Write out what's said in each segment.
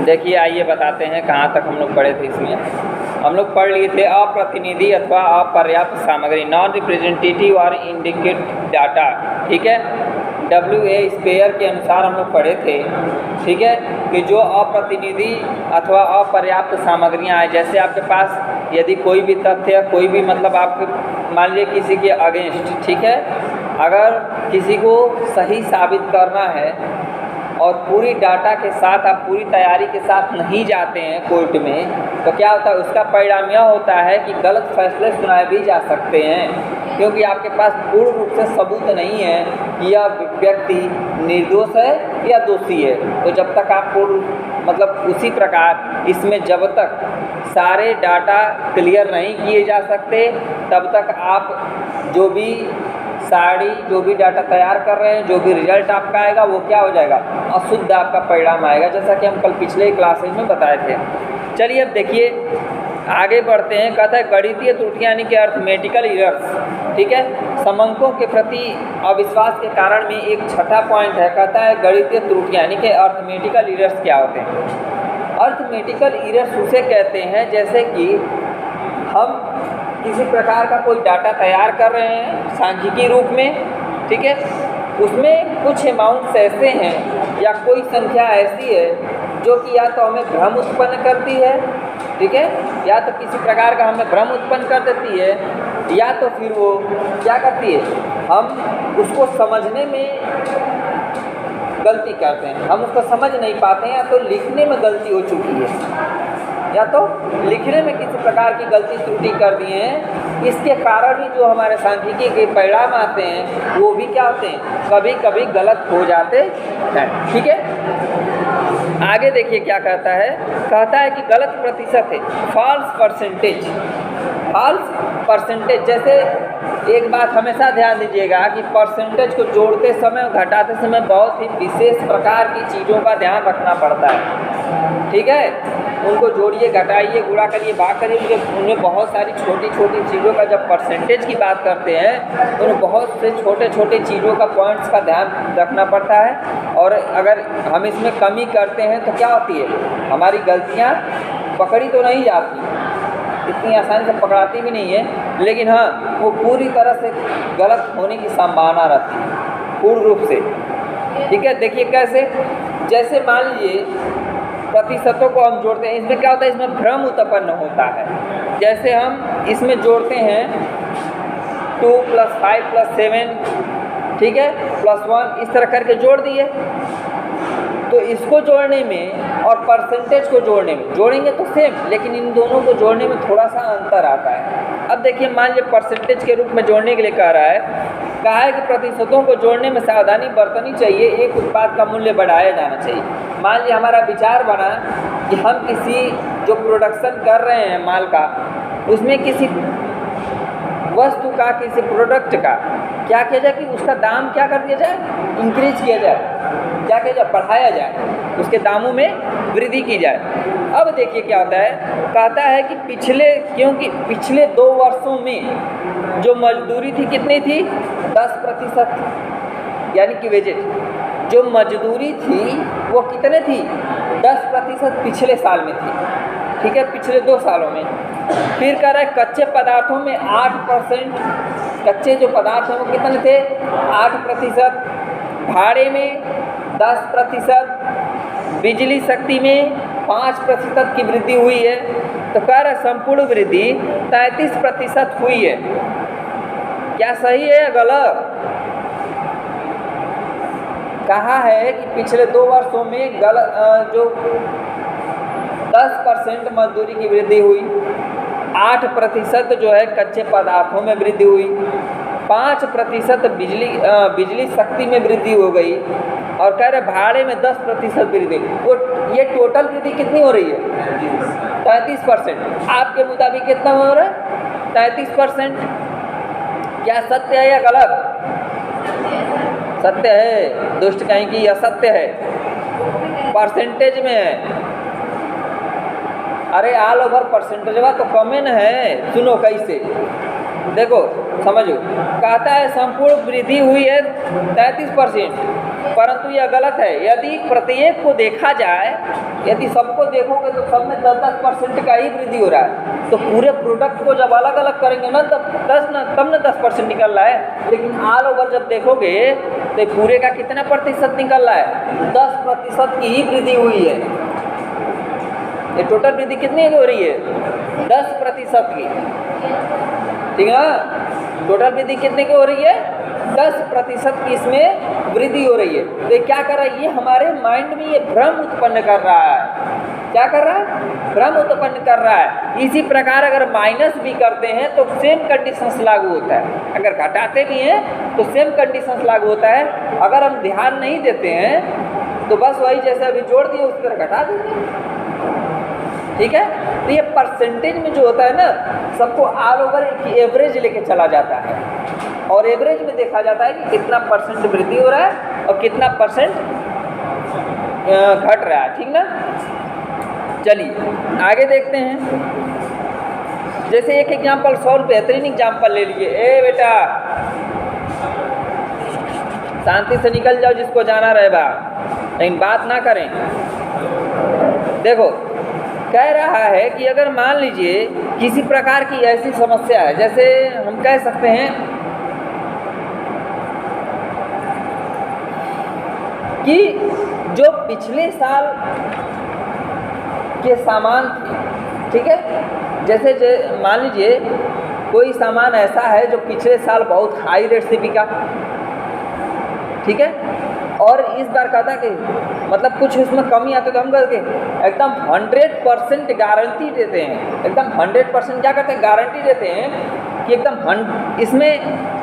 देखिए आइए बताते हैं कहाँ तक हम लोग पढ़े थे। इसमें हम लोग पढ़ लिए थे अप्रतिनिधि अथवा अपर्याप्त सामग्री, नॉन रिप्रेजेंटेटिव और इंडिकेट डाटा। ठीक है, WA स्पेयर के अनुसार हम लोग पढ़े थे। ठीक है, कि जो अप्रतिनिधि अथवा अपर्याप्त सामग्रियाँ आए, जैसे आपके पास यदि कोई भी तथ्य या कोई भी मतलब आपके मान लीजिए किसी के अगेंस्ट, ठीक है, अगर किसी को सही साबित करना है और पूरी डाटा के साथ आप पूरी तैयारी के साथ नहीं जाते हैं कोर्ट में, तो क्या होता है, उसका परिणाम यह होता है कि गलत फैसले सुनाए भी जा सकते हैं, क्योंकि आपके पास पूर्ण रूप से सबूत नहीं है कि यह व्यक्ति निर्दोष है या दोषी है। तो जब तक आप पूर्ण मतलब उसी प्रकार इसमें जब तक सारे डाटा क्लियर नहीं किए जा सकते, तब तक आप जो भी डाटा तैयार कर रहे हैं, जो भी रिजल्ट आपका आएगा वो क्या हो जाएगा, अशुद्ध आपका परिणाम आएगा, जैसा कि हम कल पिछले क्लासेज में बताए थे। चलिए अब देखिए आगे बढ़ते हैं। कहता है गणितीय त्रुटियां यानी कि अर्थमेटिकल इरर्स। ठीक है, समंकों के प्रति अविश्वास के कारण में एक छठा पॉइंट है, कहता है गणितीय त्रुटियां यानी कि अर्थमेटिकल इरर्स क्या होते हैं। अर्थमेटिकल इरर्स उसे कहते हैं जैसे कि हम किसी प्रकार का कोई डाटा तैयार कर रहे हैं सांख्यिकी रूप में, ठीक है, उसमें कुछ अमाउंट्स ऐसे हैं या कोई संख्या ऐसी है जो कि या तो हमें भ्रम उत्पन्न करती है, ठीक है, या तो किसी प्रकार का हमें भ्रम उत्पन्न कर देती है, या तो फिर वो क्या करती है, हम उसको समझने में गलती करते हैं, हम उसको समझ नहीं पाते हैं, या तो लिखने में गलती हो चुकी है, या तो लिखने में किसी प्रकार की गलती त्रुटि कर दिए हैं। इसके कारण ही जो हमारे सांख्यिकी के परिणाम आते हैं वो भी क्या होते हैं, कभी कभी गलत हो जाते हैं। ठीक है, आगे देखिए क्या कहता है कि गलत प्रतिशत है, फॉल्स परसेंटेज। फॉल्स परसेंटेज, जैसे एक बात हमेशा ध्यान दीजिएगा कि परसेंटेज को जोड़ते समय और घटाते समय बहुत ही विशेष प्रकार की चीज़ों का ध्यान रखना पड़ता है। ठीक है, उनको जोड़िए, घटाइए, गुणा करिए, भाग करिए, उनमें बहुत सारी छोटी छोटी चीज़ों का जब परसेंटेज की बात करते हैं तो उन्हें बहुत से छोटे छोटे चीज़ों का पॉइंट्स का ध्यान रखना पड़ता है। और अगर हम इसमें कमी करते हैं तो क्या होती है, हमारी गलतियाँ पकड़ी तो नहीं जाती, इतनी आसानी से पकड़ाती भी नहीं है, लेकिन हाँ वो पूरी तरह से गलत होने की संभावना रहती है पूर्ण रूप से। ठीक है, देखिए कैसे, जैसे मान लीजिए प्रतिशतों को हम जोड़ते हैं, इसमें क्या होता है, इसमें भ्रम उत्पन्न होता है। जैसे हम इसमें जोड़ते हैं 2 + 5 + 7, ठीक है, +1, इस तरह करके जोड़ दिए, तो इसको जोड़ने में और परसेंटेज को जोड़ने में, जोड़ेंगे तो सेम, लेकिन इन दोनों को जोड़ने में थोड़ा सा अंतर आता है। अब देखिए मान लीजिए परसेंटेज के रूप में जोड़ने के लिए कहा है कि प्रतिशतों को जोड़ने में सावधानी बरतनी चाहिए, एक उत्पाद का मूल्य बढ़ाया जाना चाहिए। मान लीजिए हमारा विचार बना कि हम किसी जो प्रोडक्शन कर रहे हैं माल का, उसमें किसी वस्तु का, किसी प्रोडक्ट का क्या किया जाए कि उसका दाम क्या कर दिया जाए, इंक्रीज किया जाए, क्या किया जाए, बढ़ाया जाए, उसके दामों में वृद्धि की जाए। अब देखिए क्या होता है, कहता है कि पिछले 2 वर्षों में जो मजदूरी थी कितनी थी, 10%, यानी कि वेजेज जो मजदूरी थी वो कितने थी, 10% पिछले साल में थी। ठीक है, पिछले 2 सालों में। फिर कह रहा है कच्चे पदार्थों में 8%, कच्चे जो पदार्थ हैं वो कितने थे, 8%, भाड़े में 10%, बिजली शक्ति में 5% की वृद्धि हुई है। तो कह रहा है संपूर्ण वृद्धि 33% हुई है। क्या सही है या गलत? कहा है कि पिछले 2 वर्षों में जो 10% मजदूरी की वृद्धि हुई, 8% जो है कच्चे पदार्थों में वृद्धि हुई, 5% बिजली शक्ति में वृद्धि हो गई, और कह रहे भाड़े में 10% वृद्धि। वो ये टोटल वृद्धि कितनी हो रही है, 33%। आपके मुताबिक कितना हो रहा है, 33%। क्या सत्य है या गलत? सत्य है, दुष्ट कहीं की असत्य है, परसेंटेज में है। अरे ऑल ओवर परसेंटेज तो कमे न है। सुनो कैसे, देखो समझो, कहता है संपूर्ण वृद्धि हुई है 33%, परंतु यह गलत है। यदि प्रत्येक को देखा जाए, यदि सबको देखोगे तो सब में 10% का ही वृद्धि हो रहा है, तो पूरे प्रोडक्ट को जब अलग अलग करेंगे ना तब 10% निकल रहा है। लेकिन ऑल ओवर जब देखोगे तो पूरे का कितना प्रतिशत निकल रहा है? 10% की ही वृद्धि हुई है। ये टोटल वृद्धि कितनी हो रही है? 10% की, ठीक है ना। टोटल वृद्धि कितने की हो रही है? 10% की इसमें वृद्धि हो रही है। तो ये क्या कर रहा है? ये हमारे माइंड में ये भ्रम उत्पन्न कर रहा है। क्या कर रहा है? भ्रम उत्पन्न कर रहा है। इसी प्रकार अगर माइनस भी करते हैं तो सेम कंडीशंस लागू होता है, अगर घटाते भी हैं तो सेम कंडीशंस लागू होता है। अगर हम ध्यान नहीं देते हैं तो बस वही जैसे अभी जोड़ दिए उस तरह घटा देंगे, ठीक है। तो ये परसेंटेज में जो होता है ना, सबको ऑल ओवर एक एवरेज लेके चला जाता है, और एवरेज में देखा जाता है कि कितना परसेंट वृद्धि हो रहा है और कितना परसेंट घट रहा है, ठीक ना। चलिए आगे देखते हैं। जैसे एक एग्जाम्पल सॉल्व, बेहतरीन एग्जाम्पल ले लीजिए। ए बेटा शांति से निकल जाओ, जिसको जाना रहे बा, लेकिन बात ना करें। देखो कह रहा है कि अगर मान लीजिए किसी प्रकार की ऐसी समस्या है, जैसे हम कह सकते हैं कि जो पिछले साल के सामान थे, ठीक है। जैसे मान लीजिए कोई सामान ऐसा है जो पिछले साल बहुत हाई रेट से बिका, ठीक है, और इस बार कहता कि मतलब कुछ उसमें कमी आती है तो हम करके एकदम 100% गारंटी देते हैं। एकदम 100% क्या करते हैं? गारंटी देते हैं कि एकदम इसमें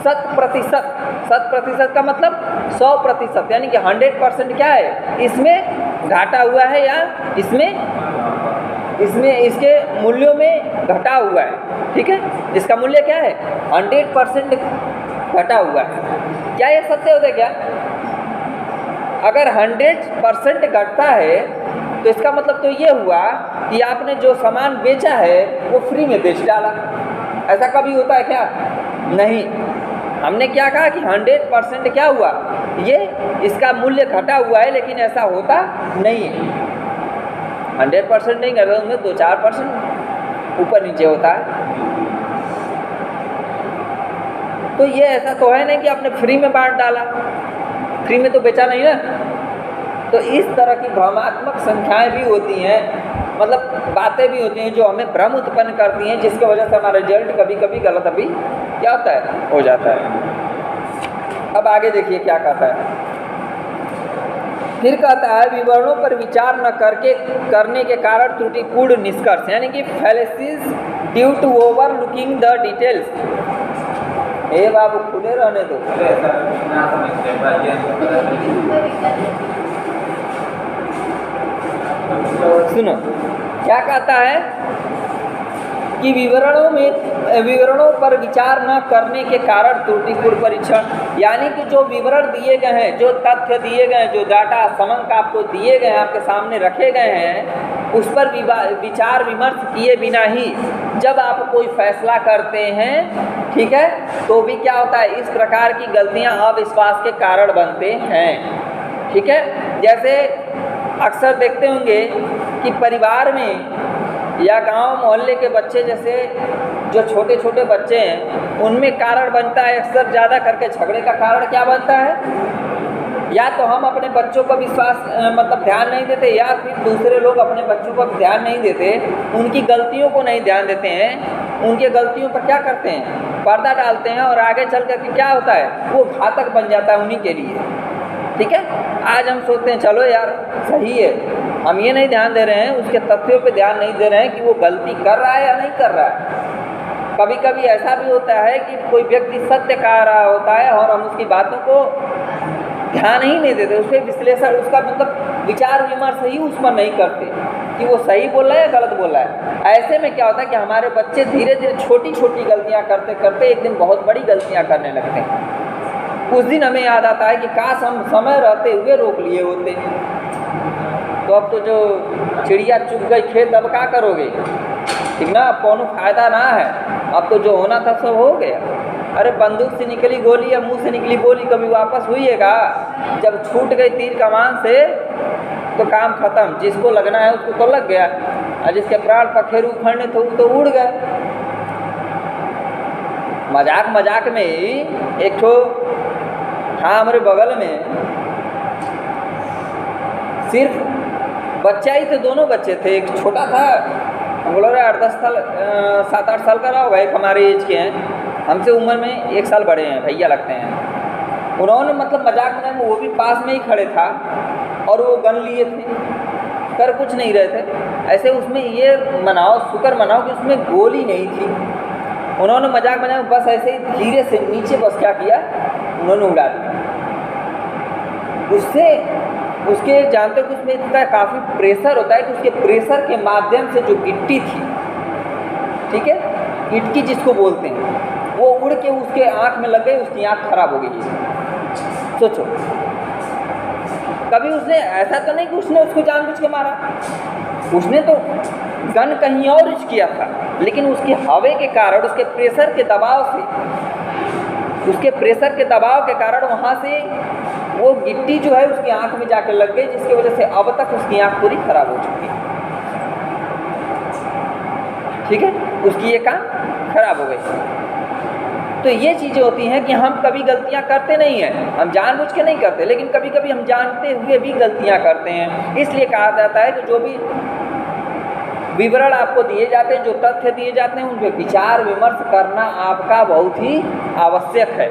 100% का मतलब 100%, यानी कि 100% क्या है? इसमें घाटा हुआ है या इसमें इसके मूल्यों में घटा हुआ है, ठीक है। इसका मूल्य क्या है? 100% घटा हुआ है। क्या ये सत्य होता है क्या? अगर 100% घटता है तो इसका मतलब तो ये हुआ कि आपने जो सामान बेचा है वो फ्री में बेच डाला। ऐसा कभी होता है क्या? नहीं। हमने क्या कहा कि 100% क्या हुआ? ये इसका मूल्य घटा हुआ है, लेकिन ऐसा होता नहीं है। 100% नहीं करता, उनमें 2-4% ऊपर नीचे होता है। तो ये ऐसा तो है नहीं कि आपने फ्री में बांट डाला, फ्री में तो बेचा नहीं ना। तो इस तरह की भ्रमात्मक संख्याएं भी होती हैं, मतलब बातें भी होती हैं जो हमें भ्रम उत्पन्न करती हैं, जिसकी वजह से हमारा रिजल्ट कभी कभी गलत भी क्या होता है? हो जाता है। अब आगे देखिए क्या कहता है। फिर कहता है विवरणों पर विचार न करने के कारण त्रुटिपूर्ण निष्कर्ष, यानी कि fallacies due to overlooking the details. ए बाबू खुले रहने दो। सुनो क्या कहता है कि विवरणों पर विचार न करने के कारण त्रुटिपूर्ण परीक्षण, यानी कि जो विवरण दिए गए हैं, जो तथ्य दिए गए हैं, जो डाटा समंक आपको दिए गए हैं, आपके सामने रखे गए हैं, उस पर विचार विमर्श किए बिना ही जब आप कोई फैसला करते हैं, ठीक है, तो भी क्या होता है? इस प्रकार की गलतियां अविश्वास के कारण बनते हैं, ठीक है। जैसे अक्सर देखते होंगे कि परिवार में या गांव मोहल्ले के बच्चे, जैसे जो छोटे छोटे बच्चे हैं, उनमें कारण बनता है अक्सर ज़्यादा करके झगड़े का कारण क्या बनता है? या तो हम अपने बच्चों पर विश्वास मतलब ध्यान नहीं देते, या फिर दूसरे लोग अपने बच्चों पर ध्यान नहीं देते, उनकी गलतियों को नहीं ध्यान देते हैं, उनके गलतियों पर क्या करते हैं? पर्दा डालते हैं, और आगे चल कर के क्या होता है? वो घातक बन जाता है उन्हीं के लिए, ठीक है। आज हम सोचते हैं चलो यार सही है, हम ये नहीं ध्यान दे रहे हैं, उसके तथ्यों पे ध्यान नहीं दे रहे हैं कि वो गलती कर रहा है या नहीं कर रहा है। कभी कभी ऐसा भी होता है कि कोई व्यक्ति सत्य कह रहा होता है और हम उसकी बातों को ध्यान ही नहीं देते, उसके विश्लेषण, उसका मतलब विचार विमर्श ही उस पर नहीं करते कि वो सही बोल रहा है या गलत बोल रहा है। ऐसे में क्या होता है कि हमारे बच्चे धीरे धीरे छोटी छोटी गलतियाँ करते करते एक दिन बहुत बड़ी गलतियाँ करने लगते हैं। उस दिन हमें याद आता है कि काश हम समय रहते हुए रोक लिए होते। तो अब तो जो चिड़िया चुग गई खेत, अब क्या करोगे? ठीक ना, अब कोनो फायदा ना है, अब तो जो होना था सब हो गया। अरे बंदूक से निकली गोली या मुंह से निकली गोली कभी वापस हुई है का? जब छूट गई तीर कमान से तो काम खत्म, जिसको लगना है उसको तो लग गया, और जिसके प्राण पखेरु उखड़ने तो उड़ गए। मजाक मजाक में ही एक ठो हाँ हमारे बगल में सिर्फ बच्चा ही थे, दोनों बच्चे थे, एक छोटा था, हम बोल रहे 8-10 साल 7-8 साल का रहा होगा, एक हमारे एज के हैं, हमसे उम्र में 1 साल बड़े हैं, भैया लगते हैं। उन्होंने मतलब मजाक में वो भी पास में ही खड़े था और वो गन लिए थे, कर कुछ नहीं रहे थे ऐसे, उसमें ये मनाओ शुक्र मनाओ कि उसमें गोली नहीं थी। उन्होंने मजाक मजाक बस ऐसे ही धीरे से नीचे बस क्या किया, उन्होंने उड़ा दिया। उससे उसके जानते हो कि उसमें इतना काफ़ी प्रेशर होता है कि उसके प्रेशर के माध्यम से जो गिट्टी थी, ठीक है, गिट्टी जिसको बोलते हैं, वो उड़ के उसके आँख में लग गई, उसकी आँख खराब हो गई। सोचो, कभी उसने ऐसा तो नहीं कि उसने उसको जानबूझ के मारा, उसने तो गन कहीं और यूज किया था, लेकिन उसके हवा के कारण, उसके प्रेशर के दबाव से, उसके प्रेशर के दबाव के कारण वहाँ से वो गिट्टी जो है उसकी आंख में जाकर लग गई, जिसकी वजह से अब तक उसकी आंख पूरी खराब हो चुकी है। ठीक है, उसकी ये कान खराब हो गई। तो ये चीज़ें होती हैं कि हम कभी गलतियां करते नहीं हैं, हम जानबूझ के नहीं करते, लेकिन कभी कभी हम जानते हुए भी गलतियां करते हैं। इसलिए कहा जाता है कि जो भी विवरण आपको दिए जाते हैं, जो तथ्य दिए जाते हैं, उन पर विचार विमर्श करना आपका बहुत ही आवश्यक है।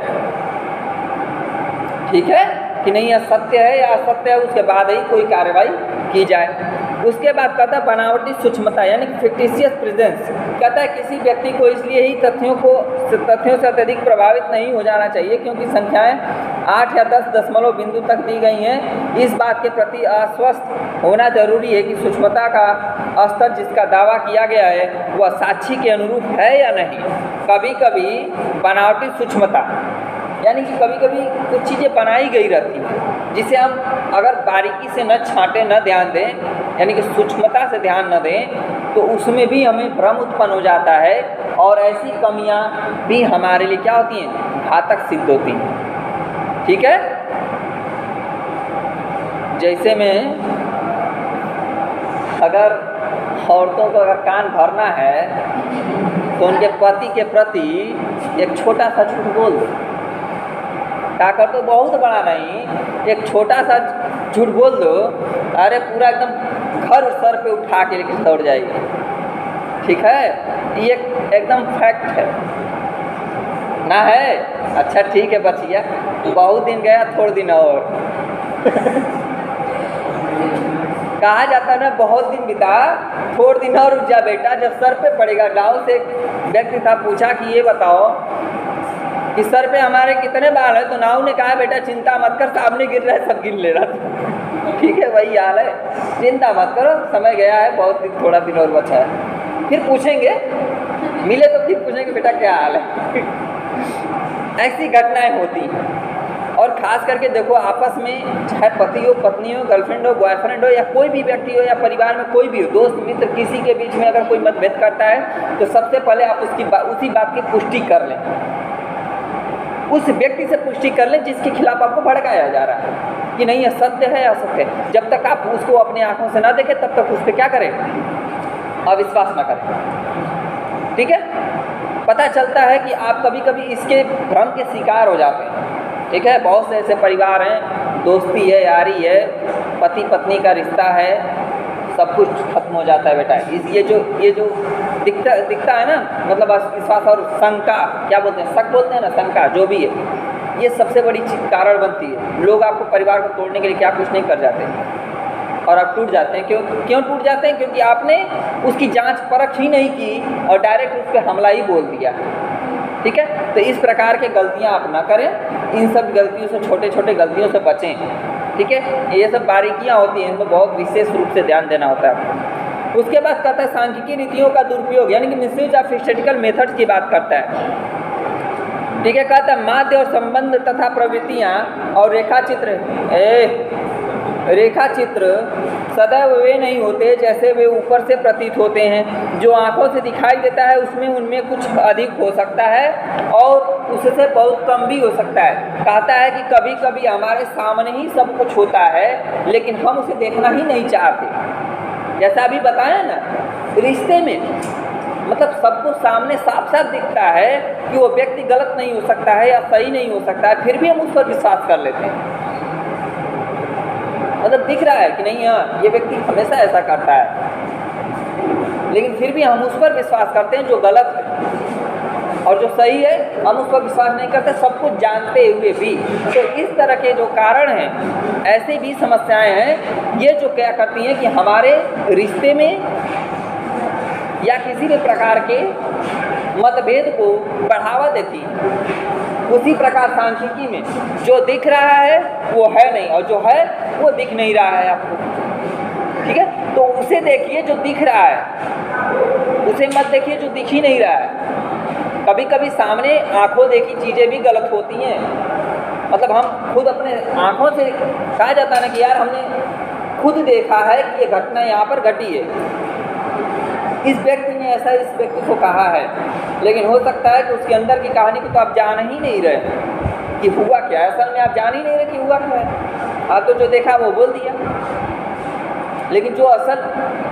ठीक है कि नहीं, यह सत्य है या असत्य है, उसके बाद ही कोई कार्रवाई की जाए। उसके बाद कहता है बनावटी सूक्ष्मता यानी फिक्टिशियस प्रेजेंस। कहता है किसी व्यक्ति को इसलिए ही तथ्यों से अत्यधिक प्रभावित नहीं हो जाना चाहिए क्योंकि संख्याएं 8 या 10 दशमलव बिंदु तक दी गई हैं। इस बात के प्रति आश्वस्त होना जरूरी है कि सूक्ष्मता का स्तर जिसका दावा किया गया है वह साक्षी के अनुरूप है या नहीं। कभी कभी बनावटी सूक्ष्मता यानी कि कभी कभी कुछ चीज़ें बनाई गई रहती हैं जिसे हम अगर बारीकी से न छांटें, न ध्यान दें, यानी कि सूक्ष्मता से ध्यान न दें, तो उसमें भी हमें भ्रम उत्पन्न हो जाता है और ऐसी कमियां भी हमारे लिए क्या होती हैं, घातक सिद्ध होती हैं। ठीक है, जैसे में अगर औरतों को अगर कान भरना है तो उनके पति के प्रति एक छोटा सा झूठ बोल दो, ताकत तो बहुत बड़ा नहीं, एक छोटा सा झूठ बोल दो, अरे पूरा एकदम घर सर पे उठा के लेके दौड़ जाएगी। ठीक है, ये एकदम फैक्ट है ना है। अच्छा ठीक है बचिया, बहुत दिन गया थोड़े दिन और कहा जाता है ना, बहुत दिन बिता थोड़े दिन और रुक जा बेटा, जब सर पे पड़ेगा। गाँव से एक व्यक्ति था, पूछा कि ये बताओ कि सर पे हमारे कितने बाल है, तो नाऊ ने कहा बेटा चिंता मत कर, सामने गिर रहा है सब गिन ले रहा था। ठीक है, वही हाल है, चिंता मत करो, समय गया है, बहुत दिन थोड़ा दिन और बचा है, फिर पूछेंगे, मिले तो फिर पूछेंगे बेटा क्या हाल है। ऐसी घटनाएं होती हैं। और ख़ास करके देखो आपस में, चाहे पति हो, पत्नी हो, गर्लफ्रेंड हो, बॉयफ्रेंड हो, या कोई भी व्यक्ति हो, या परिवार में कोई भी हो, दोस्त मित्र, किसी के बीच में अगर कोई मतभेद करता है तो सबसे पहले आप उसी बात की पुष्टि कर लें, उस व्यक्ति से पुष्टि कर लें जिसके खिलाफ आपको भड़काया जा रहा है कि नहीं यह सत्य है या असत्य है। जब तक आप उसको अपनी आंखों से ना देखें तब तक उस पर क्या करें, अविश्वास ना करें। ठीक है, पता चलता है कि आप कभी कभी इसके भ्रम के शिकार हो जाते हैं। ठीक है, बहुत से ऐसे परिवार हैं, दोस्ती है, यारी है, पति पत्नी का रिश्ता है, सब कुछ खत्म हो जाता है बेटा। ये जो दिखता है ना, मतलब विश्वास और शंका, क्या बोलते हैं, शक बोलते हैं ना, शंका जो भी है, ये सबसे बड़ी कारण बनती है। लोग आपको परिवार को तोड़ने के लिए क्या कुछ नहीं कर जाते और आप टूट जाते हैं। क्यों टूट जाते हैं? क्योंकि आपने उसकी जांच परख ही नहीं की और डायरेक्ट उस पर हमला ही बोल दिया। ठीक है, तो इस प्रकार के गलतियां आप ना करें, इन सब गलतियों से, छोटे छोटे गलतियों से बचें। ठीक है, ये सब बारीकियां होती हैं, इनमें बहुत विशेष रूप से ध्यान देना होता है। उसके बाद कहता है सांख्यिकी रीतियों का दुरुपयोग, यानी कि मिसयूज ऑफ स्टैटिस्टिकल मेथड्स की बात करता है। ठीक है, कहता है माध्य और संबंध तथा प्रवृत्तियाँ और रेखा चित्र सदैव वे नहीं होते जैसे वे ऊपर से प्रतीत होते हैं। जो आंखों से दिखाई देता है उसमें उनमें कुछ अधिक हो सकता है और उससे बहुत कम भी हो सकता है। कहता है कि कभी कभी हमारे सामने ही सब कुछ होता है लेकिन हम उसे देखना ही नहीं चाहते। जैसा अभी बताया ना, रिश्ते में मतलब सबको सामने साफ साफ दिखता है कि वो व्यक्ति गलत नहीं हो सकता है या सही नहीं हो सकता है, फिर भी हम उस पर विश्वास कर लेते हैं। मतलब दिख रहा है कि नहीं, हाँ ये व्यक्ति हमेशा ऐसा करता है, लेकिन फिर भी हम उस पर विश्वास करते हैं जो गलत है, और जो सही है हम उस पर विश्वास नहीं करते, सब कुछ जानते हुए भी। तो इस तरह के जो कारण हैं, ऐसे भी समस्याएं हैं, ये जो क्या करती हैं कि हमारे रिश्ते में या किसी भी प्रकार के मतभेद को बढ़ावा देती है। उसी प्रकार सांख्यिकी में जो दिख रहा है वो है नहीं, और जो है वो दिख नहीं रहा है आपको, ठीक है। तो उसे देखिए जो दिख रहा है, उसे मत देखिए जो दिख ही नहीं रहा है। कभी कभी सामने आंखों देखी चीज़ें भी गलत होती हैं। मतलब हम खुद अपने आंखों से कहा जाता है ना कि यार हमने खुद देखा है कि ये घटना यहाँ पर घटी है, इस व्यक्ति ने ऐसा इस व्यक्ति को कहा है, लेकिन हो सकता है कि उसके अंदर की कहानी को तो आप जान ही नहीं रहे कि हुआ क्या है। असल में आप जान ही नहीं रहे कि हुआ क्या है, आप तो जो देखा वो बोल दिया,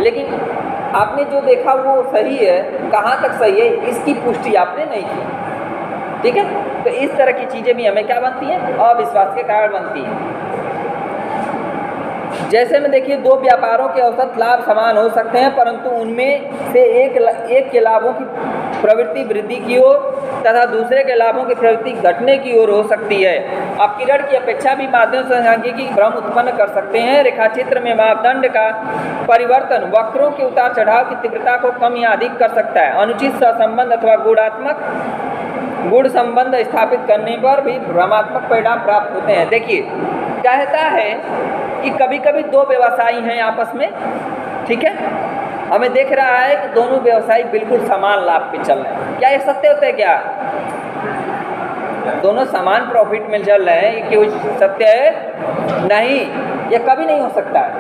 लेकिन आपने जो देखा वो सही है, कहाँ तक सही है इसकी पुष्टि आपने नहीं की, ठीक है। तो इस तरह की चीज़ें भी हमें क्या बनती हैं, अविश्वास के कारण बनती हैं। जैसे में देखिए, दो व्यापारों के औसत लाभ समान हो सकते हैं, परंतु उनमें से एक के लाभों की प्रवृत्ति वृद्धि की ओर तथा दूसरे के लाभों की प्रवृत्ति घटने की ओर हो सकती है। अपकिरण की अपेक्षा भी माध्यम से सांख्यिकी भ्रम उत्पन्न कर सकते हैं। रेखाचित्र में मापदंड का परिवर्तन वक्रों के उतार चढ़ाव की तीव्रता को कम या अधिक कर सकता है। अनुचित सहसंबंध अथवा गुण संबंध स्थापित करने पर भी भ्रमात्मक परिणाम प्राप्त होते हैं। देखिए, कहता है कि कभी कभी दो व्यवसायी हैं आपस में, ठीक है, हमें देख रहा है कि दोनों व्यवसायी बिल्कुल समान लाभ पे चल रहे हैं। क्या ये सत्य होता है? क्या दोनों समान प्रॉफिट में चल रहे हैं? ये क्यों सत्य है? नहीं, ये कभी नहीं हो सकता है।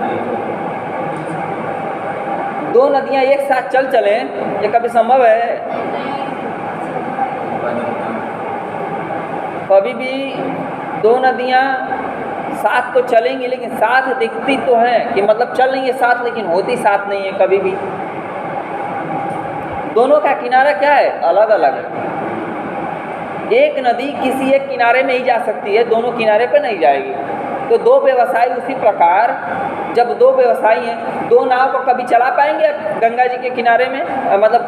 दो नदियां एक साथ चलें, ये कभी संभव है? कभी भी दो नदियां साथ तो चलेंगी, लेकिन साथ दिखती तो है कि मतलब चल रही है साथ, लेकिन होती साथ नहीं है कभी भी। दोनों का किनारा क्या है? अलग अलग है। एक नदी किसी एक किनारे नहीं जा सकती है, दोनों किनारे पे नहीं जाएगी। तो दो व्यवसायी उसी प्रकार, जब दो व्यवसायी हैं, दो नाव को कभी चला पाएंगे गंगा जी के किनारे में? मतलब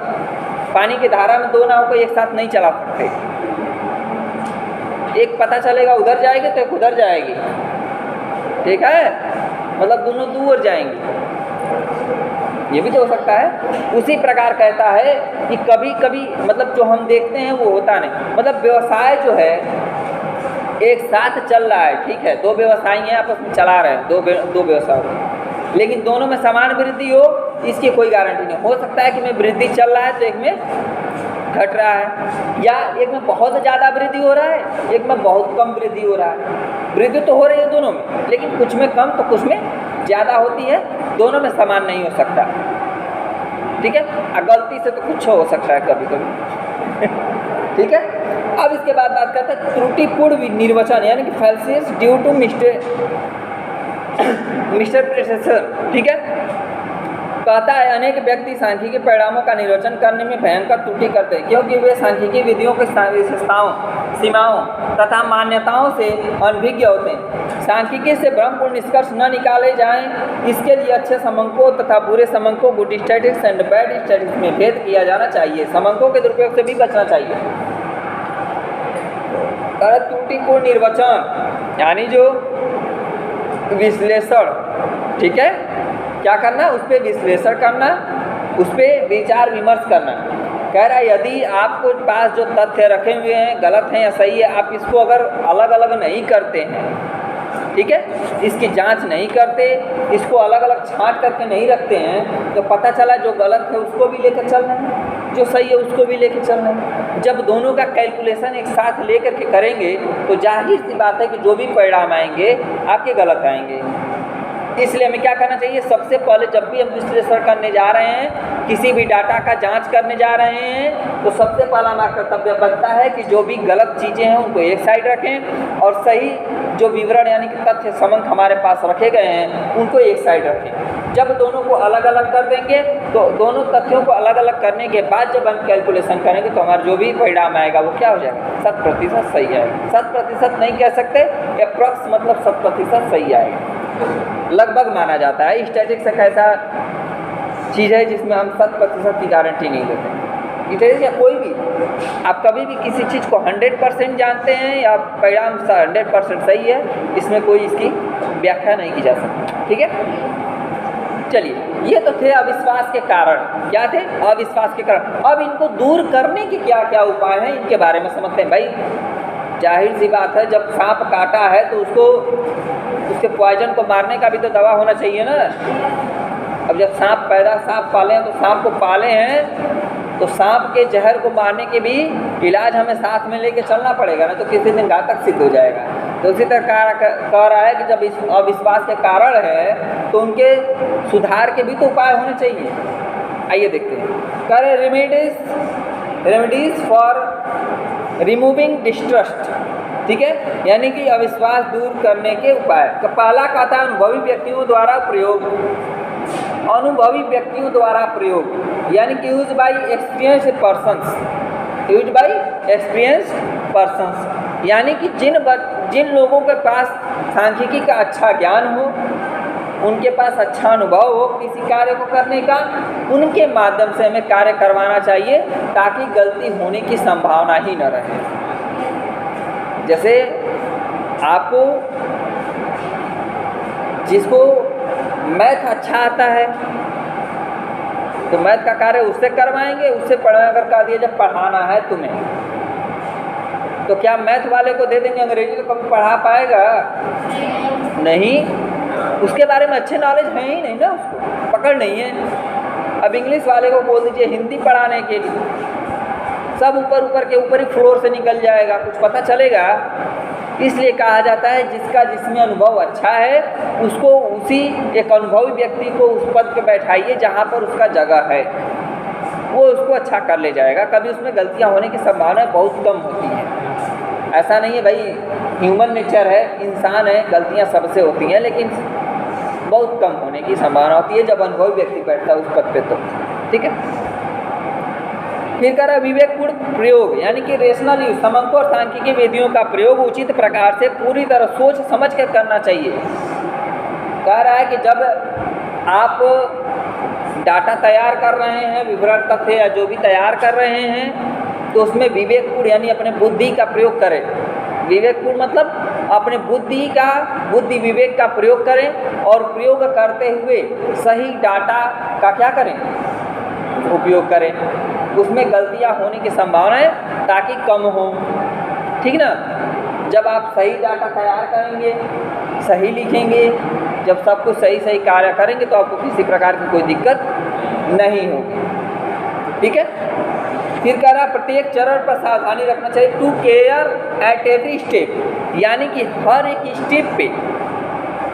पानी की धारा में दो नाव को एक साथ नहीं चला सकते। एक पता चलेगा उधर जाएगी तो एक उधर जाएगी, ठीक है, मतलब दोनों दूर जाएंगे, ये भी तो हो सकता है। उसी प्रकार कहता है कि कभी कभी मतलब जो हम देखते हैं वो होता नहीं। मतलब व्यवसाय जो है एक साथ चल रहा है, ठीक है, दो व्यवसायी हैं आपस में चला रहे हैं, दो व्यवसाय, लेकिन दोनों में समान वृद्धि हो इसकी कोई गारंटी नहीं। हो सकता है कि में वृद्धि चल रहा है तो एक में घट रहा है, या एक में बहुत ज़्यादा वृद्धि हो रहा है, एक में बहुत कम वृद्धि हो रहा है। वृद्धि तो हो रही है दोनों में, लेकिन कुछ में कम तो कुछ में ज़्यादा होती है, दोनों में समान नहीं हो सकता, ठीक है। गलती से तो कुछ हो सकता है कभी कभी ठीक है। अब इसके बाद बात करते हैं त्रुटिपूर्ण निर्वचन, यानी कि फैल्सियस ड्यू टू मिस्टरप्रिटेशन, ठीक है। कहता है अनेक व्यक्ति सांख्यिकी परिणामों का निर्वचन करने में भयंकर त्रुटि करते हैं, क्योंकि वे सांख्यिकी विधियों की विशेषताओं, सीमाओं तथा मान्यताओं से अनभिज्ञ होते हैं। सांख्यिकी से भ्रमपूर्ण निष्कर्ष न निकाले जाएं, इसके लिए अच्छे समंकों तथा बुरे समंकों, good statistics and bad statistics में भेद किया जाना चाहिए। समंकों के दुरुपयोग से भी बचना चाहिए। त्रुटिपूर्ण निर्वचन यानी जो विश्लेषण, ठीक है, क्या करना, उस पर विश्लेषण करना, उस पर विचार विमर्श करना। कह रहा है यदि आपको पास जो तथ्य रखे हुए हैं गलत हैं या सही है, आप इसको अगर अलग अलग नहीं करते हैं, ठीक है, इसकी जांच नहीं करते, इसको अलग अलग छांट करके नहीं रखते हैं, तो पता चला जो गलत है उसको भी लेकर चलना है, जो सही है उसको भी लेकर चलना है। जब दोनों का कैलकुलेशन एक साथ लेकर के करेंगे तो जाहिर सी बात है कि जो भी परिणाम आएंगे आपके गलत आएंगे, इसलिए हमें क्या करना चाहिए, सबसे पहले जब भी हम विश्लेषण करने जा रहे हैं, किसी भी डाटा का जांच करने जा रहे हैं, तो सबसे पहला हमारा कर्तव्य बनता है कि जो भी गलत चीज़ें हैं उनको एक साइड रखें और सही जो विवरण यानी कि तथ्य समंक हमारे पास रखे गए हैं उनको एक साइड रखें। जब दोनों को अलग अलग कर देंगे तो दोनों तथ्यों को अलग अलग करने के बाद जब हम कैलकुलेशन करेंगे तो हमारा जो भी परिणाम आएगा वो क्या हो जाएगा, 100% सही आएगा। 100% नहीं कह सकते, अप्रॉक्स मतलब 100% सही आएगा, लगभग माना जाता है। स्टैटिस्टिक्स एक ऐसा चीज़ है जिसमें हम 100% की गारंटी नहीं देते। स्टैटिस्टिक्स या कोई भी आप कभी भी किसी चीज़ को 100% जानते हैं या परिणाम 100% सही है, इसमें कोई इसकी व्याख्या नहीं की जा सकती। ठीक है, चलिए ये तो थे अविश्वास के कारण। क्या थे? अविश्वास के कारण। अब इनको दूर करने के क्या क्या उपाय हैं इनके बारे में समझते हैं। भाई जाहिर सी बात है, जब सांप काटा है तो उसको उसके पॉइजन को मारने का भी तो दवा होना चाहिए ना। अब जब सांप पाले हैं तो सांप को पाले हैं तो सांप के जहर को मारने के भी इलाज हमें साथ में लेके चलना पड़ेगा ना, तो किसी दिन घातक सिद्ध हो जाएगा। तो उसी तरह कह रहा है कि जब इस अविश्वास के कारण है तो उनके सुधार के भी तो उपाय होने चाहिए। आइए देखते हैं। कह रहे रेमेडीज फॉर रिमूविंग डिस्ट्रस्ट। ठीक है, यानी कि अविश्वास दूर करने के उपाय। पहला कहता है अनुभवी व्यक्तियों द्वारा प्रयोग। अनुभवी व्यक्तियों द्वारा प्रयोग यानी कि use by experienced persons. Use by experienced persons यानी कि जिन लोगों के पास सांख्यिकी का अच्छा ज्ञान हो, उनके पास अच्छा अनुभव हो किसी कार्य को करने का, उनके माध्यम से हमें कार्य करवाना चाहिए ताकि गलती होने की संभावना ही न रहे। जैसे आपको जिसको मैथ अच्छा आता है तो मैथ का कार्य उससे करवाएंगे, उससे पढ़ाना अगर कह दिया जब पढ़ाना है तुम्हें, तो क्या मैथ वाले को दे देंगे अंग्रेजी तो कभी पढ़ा पाएगा? नहीं, उसके बारे में अच्छे नॉलेज है ही नहीं ना, उसको पकड़ नहीं है। अब इंग्लिश वाले को बोल दीजिए हिंदी पढ़ाने के लिए, सब ऊपर ही फ्लोर से निकल जाएगा, कुछ पता चलेगा? इसलिए कहा जाता है जिसमें अनुभव अच्छा है उसको उसी एक अनुभवी व्यक्ति को उस पद पे बैठाइए जहाँ पर उसका जगह है, वो उसको अच्छा कर ले जाएगा। कभी उसमें गलतियाँ होने की संभावना बहुत कम होती है। ऐसा नहीं है भाई, ह्यूमन नेचर है, इंसान है, गलतियाँ सबसे होती हैं, लेकिन बहुत कम होने की संभावना होती है जब अनुभवी व्यक्ति बैठता है उस पद पे तो। ठीक है, फिर कह रहा विवेकपूर्ण प्रयोग यानी कि रेशनल यूज। समंकों और सांख्यिकी विधियों का प्रयोग उचित प्रकार से पूरी तरह सोच समझ कर करना चाहिए। कह रहा है कि जब आप डाटा तैयार कर रहे हैं, विवरण तथ्य या जो भी तैयार कर रहे हैं, तो उसमें विवेकपूर्ण यानी अपने बुद्धि का प्रयोग करें। विवेकपूर्ण मतलब अपने बुद्धि विवेक का प्रयोग करें और प्रयोग करते हुए सही डाटा का क्या करें, उपयोग करें। उसमें गलतियां होने की संभावना है ताकि कम हो। ठीक ना, जब आप सही डाटा तैयार करेंगे, सही लिखेंगे, जब सब कुछ सही कार्य करेंगे तो आपको किसी प्रकार की कोई दिक्कत नहीं होगी। ठीक है, फिर कह रहा प्रत्येक चरण पर सावधानी रखना चाहिए। To care at every step यानी कि हर एक स्टेप पे,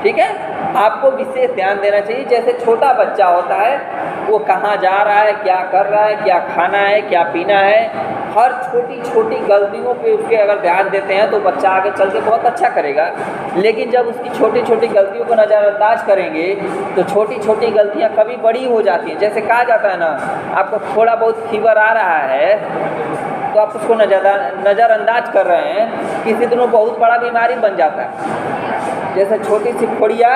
ठीक है, आपको विशेष ध्यान देना चाहिए। जैसे छोटा बच्चा होता है, वो कहाँ जा रहा है, क्या कर रहा है, क्या खाना है, क्या पीना है, हर छोटी छोटी गलतियों पे उसके अगर ध्यान देते हैं तो बच्चा आगे चल के बहुत अच्छा करेगा। लेकिन जब उसकी छोटी छोटी गलतियों को नज़रअंदाज करेंगे तो छोटी छोटी गलतियां कभी बड़ी हो जाती हैं। जैसे कहा जाता है ना, आपको थोड़ा बहुत फीवर आ रहा है तो आप उसको नज़रअंदाज कर रहे हैं, किसी दिन वो बहुत बड़ा बीमारी बन जाता है। जैसे छोटी सी फोड़िया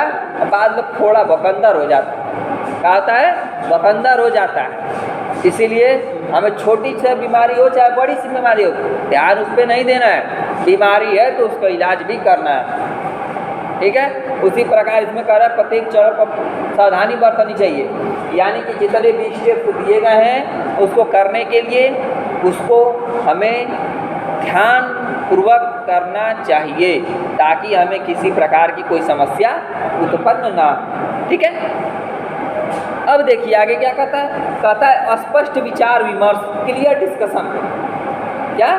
बाद में फोड़ा बकंदर हो जाता है, कहा होता है बकंदर हो जाता है। इसीलिए हमें छोटी सी बीमारी हो चाहे बड़ी सी बीमारी हो, ध्यान उस पर नहीं देना है। बीमारी है तो उसका इलाज भी करना है। ठीक है, उसी प्रकार इसमें कह रहा है प्रत्येक चरण पर सावधानी बरतनी चाहिए, यानी कि जितने भी स्टेप दिए गए हैं उसको करने के लिए उसको हमें ध्यान पूर्वक करना चाहिए ताकि हमें किसी प्रकार की कोई समस्या उत्पन्न ना हो। ठीक है, अब देखिए आगे क्या कहता है स्पष्ट विचार विमर्श, क्लियर डिस्कशन। क्या?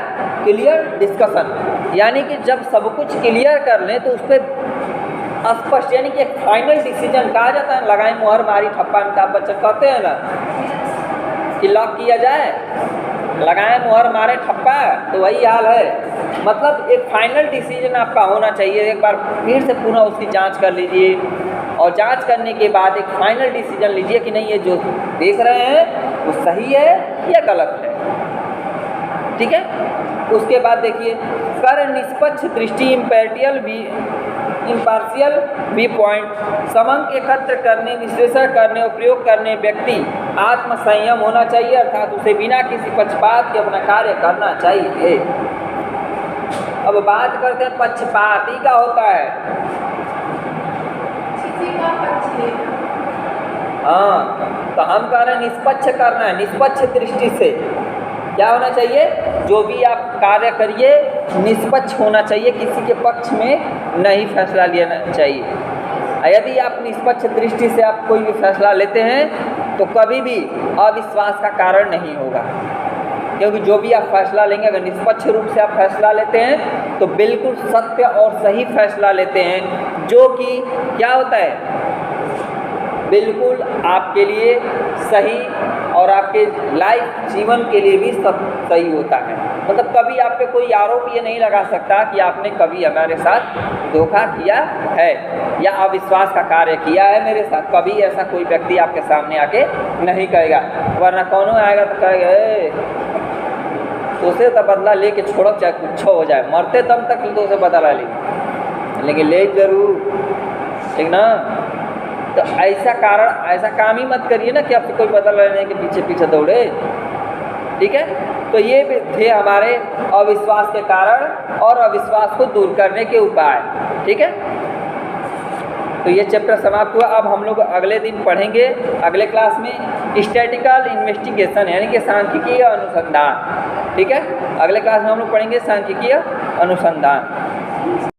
क्लियर डिस्कशन, यानी कि जब सब कुछ क्लियर कर लें तो उस पर स्पष्ट, यानी कि एक फाइनल डिसीजन कहा जाता है, लगाए मुहर मारी ठप्पा, अमिताभ बच्चन कहते हैं ना कि लॉक किया जाए, लगाए मुहर मारे ठप्पा, तो वही हाल है। मतलब एक फाइनल डिसीजन आपका होना चाहिए, एक बार फिर से पुनः उसकी जांच कर लीजिए और जांच करने के बाद एक फाइनल डिसीजन लीजिए कि नहीं ये जो देख रहे हैं वो सही है या गलत है, ठीक है। उसके बाद देखिए, कर निष्पक्ष दृष्टि इम्पार्शियल व्यू पॉइंट, समंक एकत्र करने, विश्लेषण करने और प्रयोग करने व्यक्ति आत्म संयम होना चाहिए, अर्थात उसे बिना किसी पक्षपात के अपना कार्य करना चाहिए। अब बात करते हैं पक्षपाती का होता है, हाँ, तो हम कह रहे हैं निष्पक्ष करना है, निष्पक्ष दृष्टि से क्या होना चाहिए, जो भी आप कार्य करिए निष्पक्ष होना चाहिए, किसी के पक्ष में नहीं फैसला लेना चाहिए। यदि आप निष्पक्ष दृष्टि से आप कोई भी फैसला लेते हैं तो कभी भी अविश्वास का कारण नहीं होगा, क्योंकि जो भी आप फैसला लेंगे अगर निष्पक्ष रूप से आप फैसला लेते हैं तो बिल्कुल सत्य और सही फैसला लेते हैं, जो कि क्या होता है, बिल्कुल आपके लिए सही और आपके लाइफ जीवन के लिए भी सब सही होता है। मतलब कभी आप पे कोई आरोप ये नहीं लगा सकता कि आपने कभी हमारे साथ धोखा किया है या अविश्वास का कार्य किया है मेरे साथ, कभी ऐसा कोई व्यक्ति आपके सामने आके नहीं कहेगा। वरना कौन आएगा तो कहेगा उसे तो बदला लेके छोड़ो, चाहे कुछ हो जाए, मरते दम तक तो उसे बदला लेकिन ले जरूर, ठीक ना। तो ऐसा काम ही मत करिए ना कि आपसे कोई बदला लेने के पीछे पीछे दौड़े, ठीक है। तो ये भी थे हमारे अविश्वास के कारण और अविश्वास को दूर करने के उपाय, ठीक है। तो ये चैप्टर समाप्त हुआ। अब हम लोग अगले दिन पढ़ेंगे, अगले क्लास में स्टैटिस्टिकल इन्वेस्टिगेशन, यानी कि सांख्यिकीय अनुसंधान, ठीक है। अगले क्लास में हम लोग पढ़ेंगे सांख्यिकीय अनुसंधान।